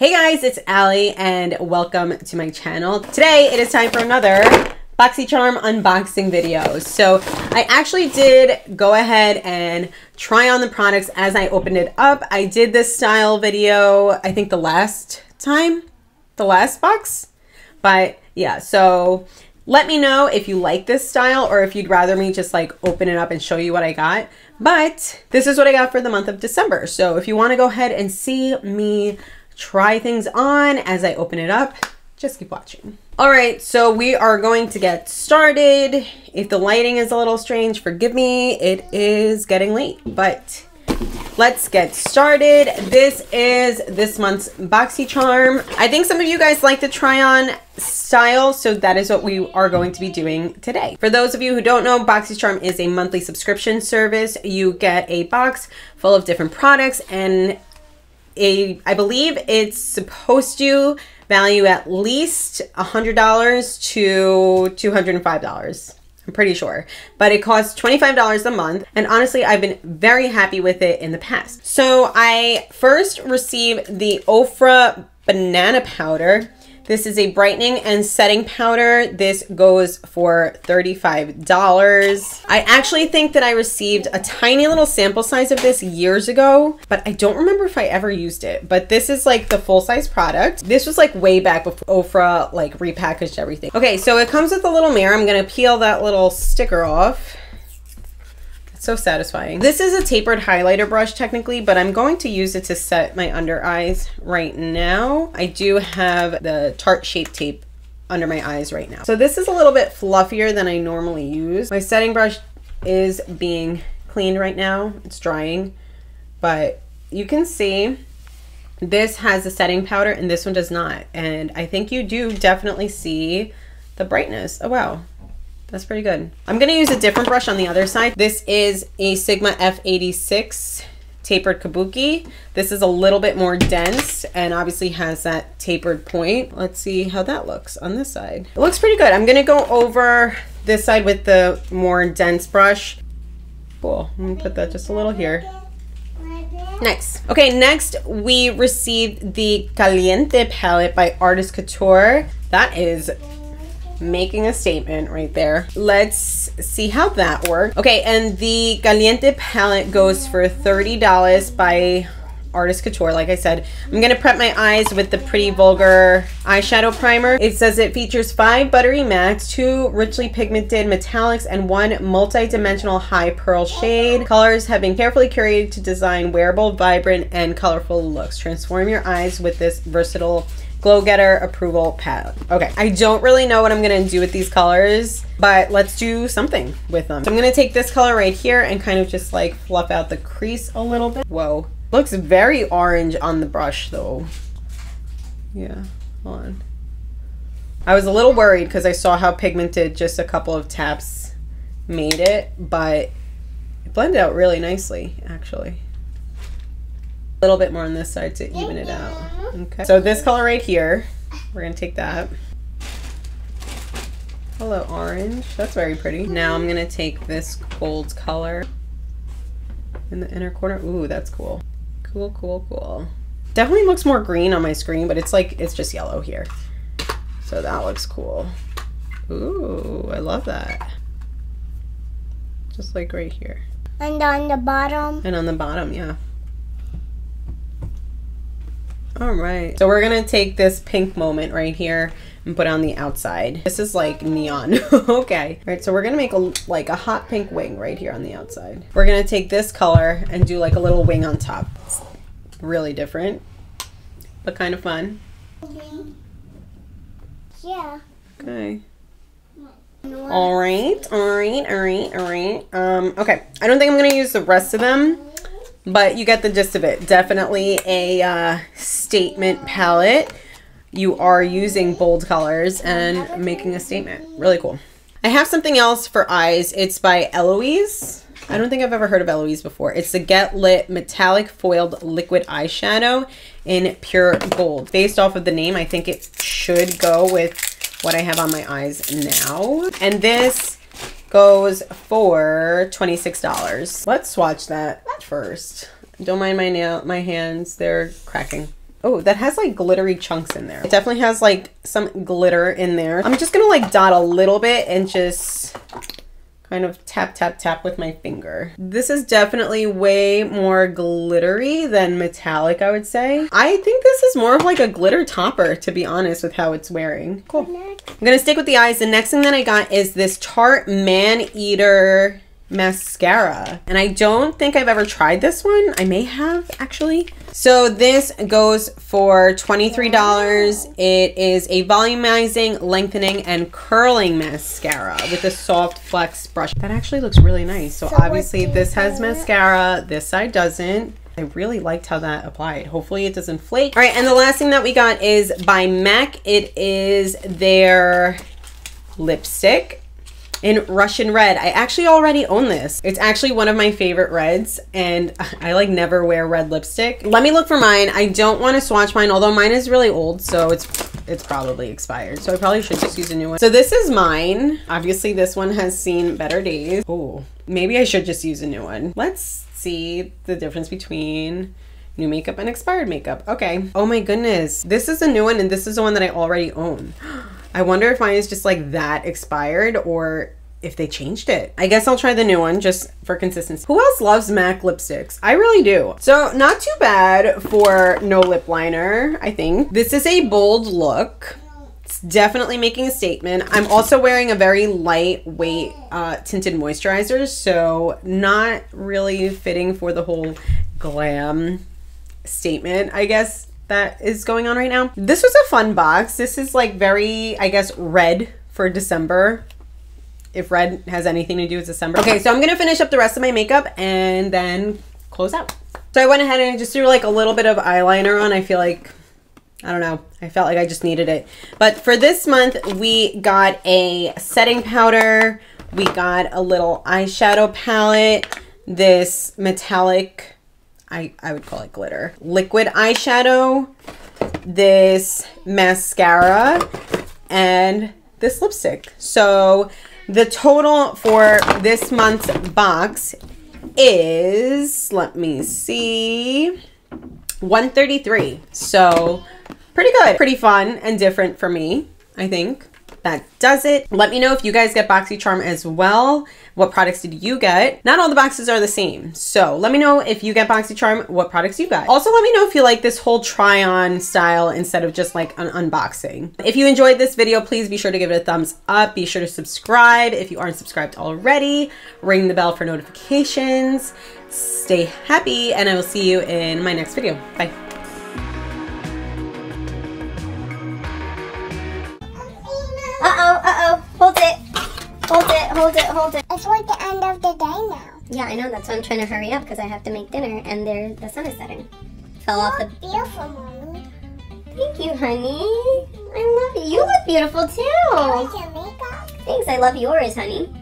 Hey guys, it's Allie and welcome to my channel. Today it is time for another BoxyCharm unboxing video. So I actually did go ahead and try on the products as I opened it up. I did this style video, I think the last box, but yeah, so let me know if you like this style or if you'd rather me just like open it up and show you what I got. But this is what I got for the month of December. So if you want to go ahead and see me try things on as I open it up, just keep watching. All right, so we are going to get started. If the lighting is a little strange, forgive me. It is getting late, but let's get started. This is this month's BoxyCharm. I think some of you guys like the try on style, so that is what we are going to be doing today. For those of you who don't know, BoxyCharm is a monthly subscription service. You get a box full of different products, and I believe it's supposed to value at least $100 to $205. I'm pretty sure, but it costs $25 a month. And honestly, I've been very happy with it in the past. So I first received the Ofra banana powder. This is a brightening and setting powder. This goes for $35. I actually think that I received a tiny little sample size of this years ago, but I don't remember if I ever used it. But this is like the full-size product. This was like way back before Ofra like repackaged everything. Okay, so it comes with a little mirror. I'm gonna peel that little sticker off. So satisfying. This is a tapered highlighter brush technically, but I'm going to use it to set my under eyes right now. I do have the Tarte Shape Tape under my eyes right now. So this is a little bit fluffier than I normally use. My setting brush is being cleaned right now. It's drying, but you can see this has a setting powder and this one does not. And I think you do definitely see the brightness. Oh, wow. That's pretty good. I'm gonna use a different brush on the other side. This is a Sigma F86 tapered kabuki. This is a little bit more dense and obviously has that tapered point. Let's see how that looks on this side. It looks pretty good. I'm gonna go over this side with the more dense brush. Cool, I'm gonna put that just a little here. Nice. Okay, next we received the Galliente Palette by Artist Couture. That is making a statement right there. Let's see how that works. Okay, and the Galliente palette goes for $30 by Artist Couture. Like I said, I'm gonna prep my eyes with the Pretty Vulgar eyeshadow primer. It says it features 5 buttery mattes, 2 richly pigmented metallics, and 1 multi-dimensional high pearl shade. Colors have been carefully curated to design wearable, vibrant, and colorful looks. Transform your eyes with this versatile Glow Getter approval palette. Okay, I don't really know what I'm gonna do with these colors, but let's do something with them. So I'm gonna take this color right here and kind of just like fluff out the crease a little bit. Whoa, looks very orange on the brush though. Yeah, hold on. I was a little worried because I saw how pigmented just a couple of taps made it, but it blended out really nicely, actually. A little bit more on this side to even it out. Okay, so this color right here, we're gonna take that. Hello, orange. That's very pretty. Now I'm gonna take this gold color in the inner corner. Ooh, that's cool. Cool, cool, cool. Definitely looks more green on my screen, but it's like, it's just yellow here. So that looks cool. Ooh, I love that. Just like right here. And on the bottom. And on the bottom, yeah. All right, so we're gonna take this pink moment right here and put it on the outside. This is like neon. Okay, all right, so we're gonna make like a hot pink wing right here on the outside. We're gonna take this color and do like a little wing on top. It's really different, but kind of fun. Yeah. Okay. All right, all right, all right, all right. Okay, I don't think I'm gonna use the rest of them, but you get the gist of it. Definitely a statement palette. You are using bold colors and making a statement. Really cool. I have something else for eyes. It's by Eloise. I don't think I've ever heard of Eloise before. It's the Get Lit Metallic Foiled Liquid Eyeshadow in Pure Gold. Based off of the name, I think it should go with what I have on my eyes now. And this goes for $26. Let's swatch that first. Don't mind my hands, they're cracking. Oh, that has like glittery chunks in there. It definitely has like some glitter in there. I'm just gonna like dot a little bit and just kind of tap, tap, tap with my finger. This is definitely way more glittery than metallic, I would say. I think this is more of like a glitter topper, to be honest, with how it's wearing. Cool. I'm gonna stick with the eyes. The next thing that I got is this Tarte Man-Eater mascara, and I don't think I've ever tried this one. I may have, actually. So this goes for $23. It is a volumizing, lengthening, and curling mascara with a soft flex brush. That actually looks really nice. So obviously this has mascara, this side doesn't. I really liked how that applied. Hopefully it doesn't flake. All right, and the last thing that we got is by MAC. It is their lipstick in Russian red. I actually already own this. It's actually one of my favorite reds, and I like never wear red lipstick. Let me look for mine. I don't want to swatch mine, although mine is really old, so it's probably expired. So I probably should just use a new one. So this is mine. Obviously this one has seen better days. Oh, maybe I should just use a new one. Let's see the difference between new makeup and expired makeup. Okay. Oh my goodness. This is a new one, and this is the one that I already own. I wonder if mine is just like that expired or if they changed it. I guess I'll try the new one just for consistency. Who else loves MAC lipsticks? I really do. So not too bad for no lip liner, I think. This is a bold look. It's definitely making a statement. I'm also wearing a very lightweight tinted moisturizer, so not really fitting for the whole glam statement, I guess, that is going on right now. This was a fun box. This is like very, I guess, red for December, if red has anything to do with December. Okay, so I'm gonna finish up the rest of my makeup and then close out. So I went ahead and just threw like a little bit of eyeliner on. I feel like, I don't know, I felt like I just needed it. But for this month, we got a setting powder, we got a little eyeshadow palette, this metallic, I would call it glitter, liquid eyeshadow, this mascara, and this lipstick. So the total for this month's box is, let me see, $133. So pretty good, pretty fun and different for me, I think. That does it. Let me know if you guys get BoxyCharm as well. What products did you get? Not all the boxes are the same. So let me know if you get BoxyCharm, what products you got. Also, let me know if you like this whole try on style instead of just like an unboxing. If you enjoyed this video, please be sure to give it a thumbs up. Be sure to subscribe if you aren't subscribed already. Ring the bell for notifications. Stay happy, and I will see you in my next video. Bye. Hold it. Hold it, hold it, hold it. It's like the end of the day now. Yeah, I know. That's why I'm trying to hurry up because I have to make dinner and the sun is setting. Fell off the... Beautiful, Mommy. Thank you, honey. I love you. You look beautiful too. I like your makeup. Thanks. I love yours, honey.